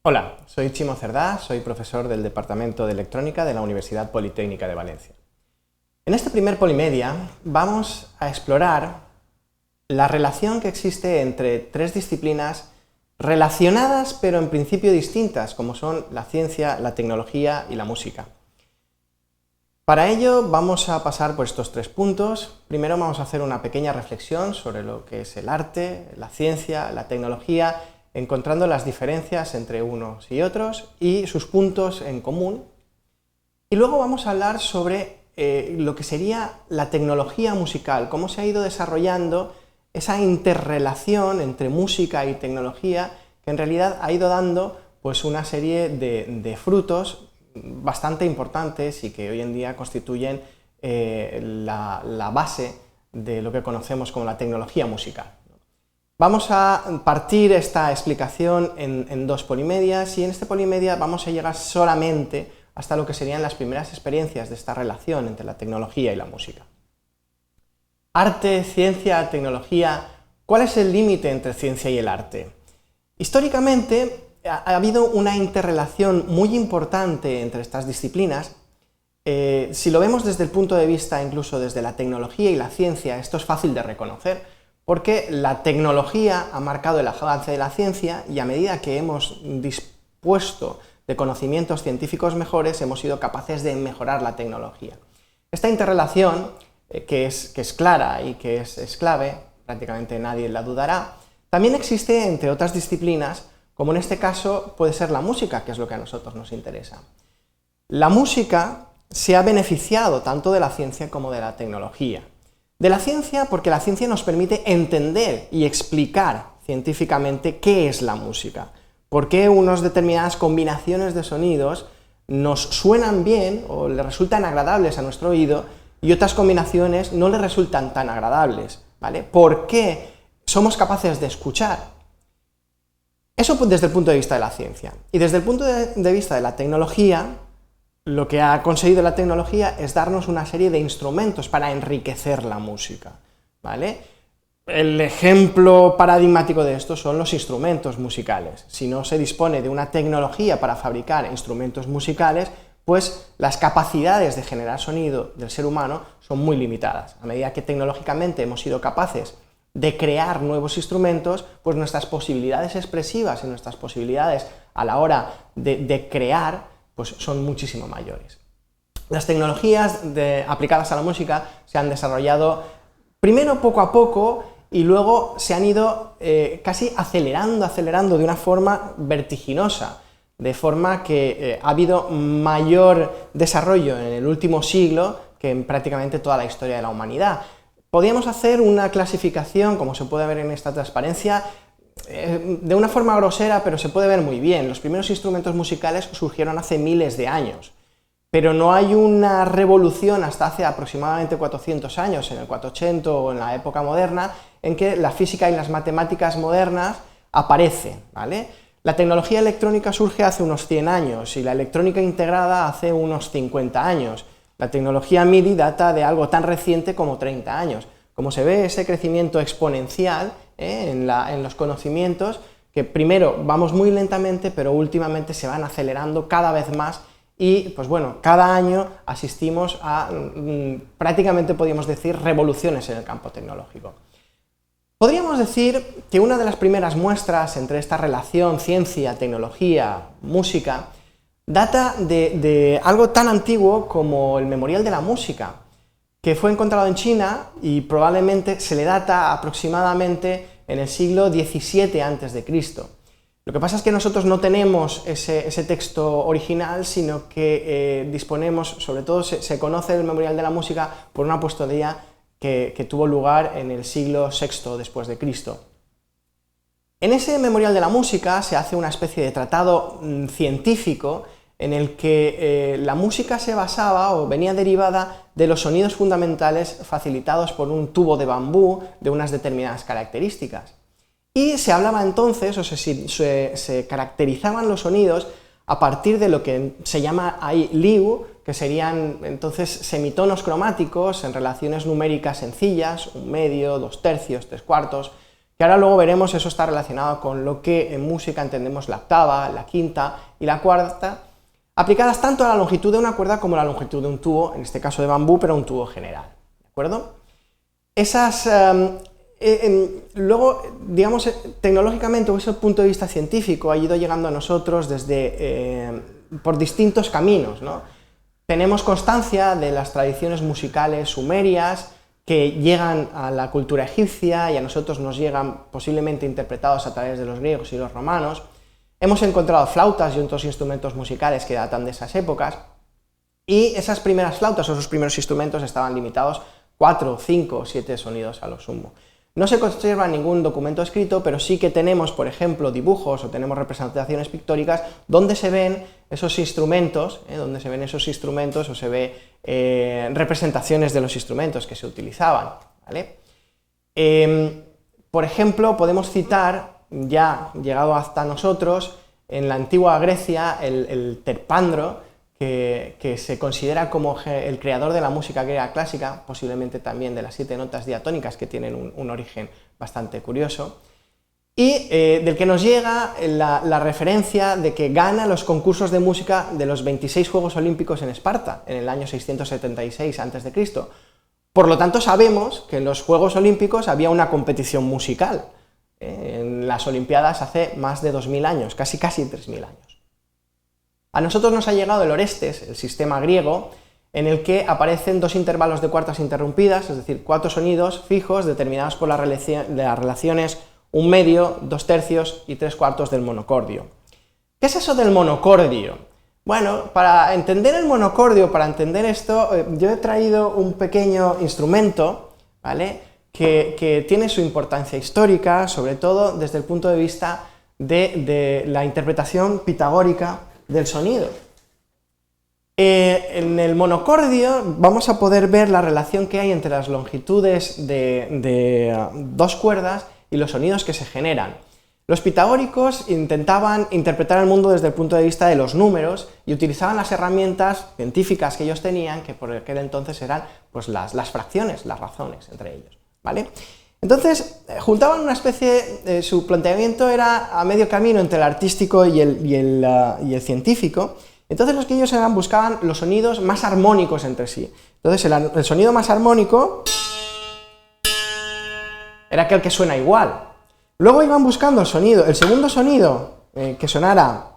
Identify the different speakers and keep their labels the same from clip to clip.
Speaker 1: Hola, soy Chimo Cerdá, soy profesor del Departamento de Electrónica de la Universidad Politécnica de Valencia. En este primer Polimedia vamos a explorar la relación que existe entre tres disciplinas relacionadas pero en principio distintas, como son la ciencia, la tecnología y la música. Para ello vamos a pasar por estos tres puntos. Primero vamos a hacer una pequeña reflexión sobre lo que es el arte, la ciencia, la tecnología, encontrando las diferencias entre unos y otros y sus puntos en común. Y luego vamos a hablar sobre lo que sería la tecnología musical, cómo se ha ido desarrollando esa interrelación entre música y tecnología que en realidad ha ido dando pues, una serie de frutos bastante importantes y que hoy en día constituyen la base de lo que conocemos como la tecnología musical. Vamos a partir esta explicación en dos polimedias y en este polimedia vamos a llegar solamente hasta lo que serían las primeras experiencias de esta relación entre la tecnología y la música. Arte, ciencia, tecnología, ¿cuál es el límite entre ciencia y el arte? Históricamente ha habido una interrelación muy importante entre estas disciplinas. Si lo vemos desde el punto de vista incluso desde la tecnología y la ciencia, esto es fácil de reconocer, porque la tecnología ha marcado el avance de la ciencia y a medida que hemos dispuesto de conocimientos científicos mejores, hemos sido capaces de mejorar la tecnología. Esta interrelación, que es clara y que es clave, prácticamente nadie la dudará, también existe entre otras disciplinas, como en este caso puede ser la música, que es lo que a nosotros nos interesa. La música se ha beneficiado tanto de la ciencia como de la tecnología. De la ciencia, porque la ciencia nos permite entender y explicar científicamente qué es la música, por qué unas determinadas combinaciones de sonidos nos suenan bien o le resultan agradables a nuestro oído y otras combinaciones no le resultan tan agradables, ¿vale? ¿Por qué somos capaces de escuchar? Eso desde el punto de vista de la ciencia. Y desde el punto de vista de la tecnología, lo que ha conseguido la tecnología es darnos una serie de instrumentos para enriquecer la música, ¿vale? El ejemplo paradigmático de esto son los instrumentos musicales. Si no se dispone de una tecnología para fabricar instrumentos musicales, pues las capacidades de generar sonido del ser humano son muy limitadas. A medida que tecnológicamente hemos sido capaces de crear nuevos instrumentos, pues nuestras posibilidades expresivas y nuestras posibilidades a la hora de crear pues son muchísimo mayores. Las tecnologías aplicadas a la música se han desarrollado primero poco a poco y luego se han ido casi acelerando de una forma vertiginosa, de forma que ha habido mayor desarrollo en el último siglo que en prácticamente toda la historia de la humanidad. Podríamos hacer una clasificación, como se puede ver en esta transparencia, de una forma grosera, pero se puede ver muy bien. Los primeros instrumentos musicales surgieron hace miles de años, pero no hay una revolución hasta hace aproximadamente 400 años, en el 480 o en la época moderna, en que la física y las matemáticas modernas aparecen, ¿vale? La tecnología electrónica surge hace unos 100 años y la electrónica integrada hace unos 50 años. La tecnología MIDI data de algo tan reciente como 30 años. Como se ve, ese crecimiento exponencial en los conocimientos, que primero vamos muy lentamente, pero últimamente se van acelerando cada vez más y, pues bueno, cada año asistimos a, prácticamente podríamos decir, revoluciones en el campo tecnológico. Podríamos decir que una de las primeras muestras entre esta relación ciencia, tecnología, música, data de algo tan antiguo como el Memorial de la Música, que fue encontrado en China y probablemente se le data aproximadamente en el siglo XVII a.C. Lo que pasa es que nosotros no tenemos ese texto original, sino que disponemos, sobre todo se conoce el Memorial de la Música por una apostolía que tuvo lugar en el siglo VI después de Cristo. En ese Memorial de la Música se hace una especie de tratado científico en el que la música se basaba o venía derivada de los sonidos fundamentales facilitados por un tubo de bambú de unas determinadas características. Y se hablaba entonces, o se caracterizaban los sonidos a partir de lo que se llama ahí Liu, que serían entonces semitonos cromáticos en relaciones numéricas sencillas, un medio, dos tercios, tres cuartos, que ahora luego veremos, eso está relacionado con lo que en música entendemos la octava, la quinta y la cuarta, aplicadas tanto a la longitud de una cuerda como a la longitud de un tubo, en este caso de bambú, pero un tubo general, ¿de acuerdo? Esas, luego, digamos, tecnológicamente, o ese punto de vista científico, ha ido llegando a nosotros por distintos caminos, ¿no? Tenemos constancia de las tradiciones musicales sumerias que llegan a la cultura egipcia y a nosotros nos llegan posiblemente interpretados a través de los griegos y los romanos. Hemos encontrado flautas y otros instrumentos musicales que datan de esas épocas, y esas primeras flautas o esos primeros instrumentos estaban limitados 4, 5, 7 sonidos a lo sumo. No se conserva ningún documento escrito, pero sí que tenemos, por ejemplo, dibujos o tenemos representaciones pictóricas donde se ven esos instrumentos, o se ve representaciones de los instrumentos que se utilizaban, ¿vale? Por ejemplo, podemos citar, ya llegado hasta nosotros, en la antigua Grecia, el Terpandro, que se considera como el creador de la música griega clásica, posiblemente también de las 7 notas diatónicas, que tienen un origen bastante curioso, y del que nos llega la referencia de que gana los concursos de música de los 26 Juegos Olímpicos en Esparta, en el año 676 a.C. Por lo tanto, sabemos que en los Juegos Olímpicos había una competición musical, en las Olimpiadas hace más de 2000 años, casi 3000 años. A nosotros nos ha llegado el Orestes, el sistema griego, en el que aparecen 2 intervalos de cuartas interrumpidas, es decir, 4 sonidos fijos determinados por las relaciones 1 medio, 2 tercios y 3 cuartos del monocordio. ¿Qué es eso del monocordio? Bueno, para entender el monocordio, para entender esto, yo he traído un pequeño instrumento, ¿vale?, que tiene su importancia histórica, sobre todo desde el punto de vista de la interpretación pitagórica del sonido. En el monocordio vamos a poder ver la relación que hay entre las longitudes de 2 cuerdas y los sonidos que se generan. Los pitagóricos intentaban interpretar el mundo desde el punto de vista de los números y utilizaban las herramientas científicas que ellos tenían, que por aquel entonces eran pues, las fracciones, las razones entre ellos, ¿vale? Entonces, juntaban una especie, su planteamiento era a medio camino entre el artístico y el científico. Entonces los que ellos buscaban los sonidos más armónicos entre sí. Entonces el sonido más armónico era aquel que suena igual. Luego iban buscando el segundo sonido que sonara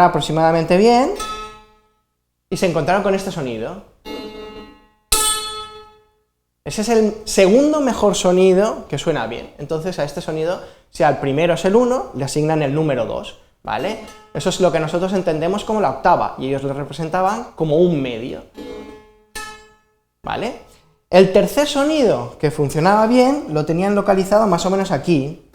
Speaker 1: aproximadamente bien, y se encontraron con este sonido. Ese es el segundo mejor sonido que suena bien. Entonces a este sonido, si al primero es el 1, le asignan el número 2, ¿vale? Eso es lo que nosotros entendemos como la octava, y ellos lo representaban como un medio, ¿vale? El tercer sonido que funcionaba bien lo tenían localizado más o menos aquí,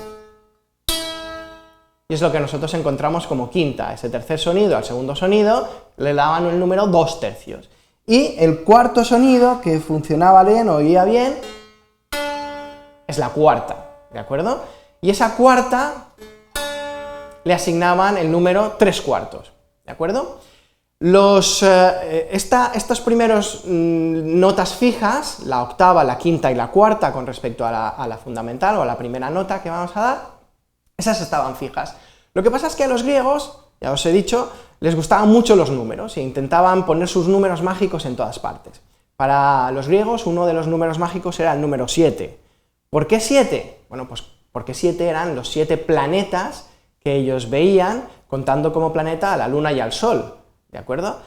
Speaker 1: y es lo que nosotros encontramos como quinta. Ese tercer sonido al segundo sonido le daban el número 2 tercios. Y el cuarto sonido, que funcionaba bien, oía bien, es la cuarta, ¿de acuerdo? Y esa cuarta le asignaban el número 3 cuartos, ¿de acuerdo? Estos primeros notas fijas, la octava, la quinta y la cuarta, con respecto a la fundamental o a la primera nota que vamos a dar, esas estaban fijas. Lo que pasa es que a los griegos, ya os he dicho, les gustaban mucho los números e intentaban poner sus números mágicos en todas partes. Para los griegos, uno de los números mágicos era el número 7. ¿Por qué 7? Bueno, pues porque 7 eran los 7 planetas que ellos veían, contando como planeta a la Luna y al Sol, ¿de acuerdo?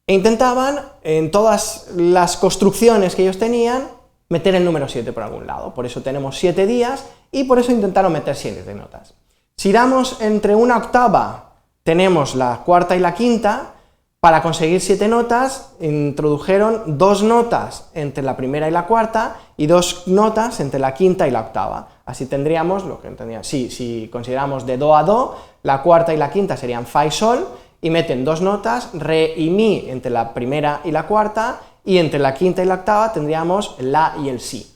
Speaker 1: E intentaban, en todas las construcciones que ellos tenían, meter el número 7 por algún lado. Por eso tenemos 7 días y por eso intentaron meter 7 notas. Si damos entre una octava, tenemos la cuarta y la quinta. Para conseguir 7 notas, introdujeron 2 notas entre la primera y la cuarta y 2 notas entre la quinta y la octava. Así tendríamos lo que si consideramos de do a do, la cuarta y la quinta serían fa y sol, y meten 2 notas, re y mi, entre la primera y la cuarta, y entre la quinta y la octava tendríamos el la y el si.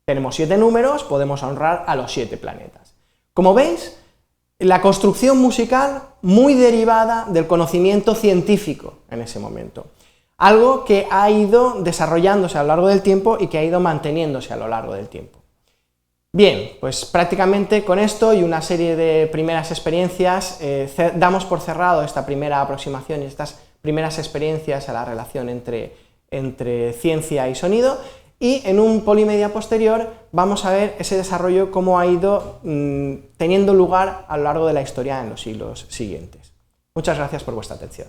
Speaker 1: Tenemos 7 números, podemos honrar a los 7 planetas. Como veis, la construcción musical muy derivada del conocimiento científico en ese momento. algo que ha ido desarrollándose a lo largo del tiempo y que ha ido manteniéndose a lo largo del tiempo. Bien, pues prácticamente con esto y una serie de primeras experiencias damos por cerrado esta primera aproximación y estas primeras experiencias a la relación entre ciencia y sonido, y en un polimedia posterior vamos a ver ese desarrollo cómo ha ido teniendo lugar a lo largo de la historia en los siglos siguientes. Muchas gracias por vuestra atención.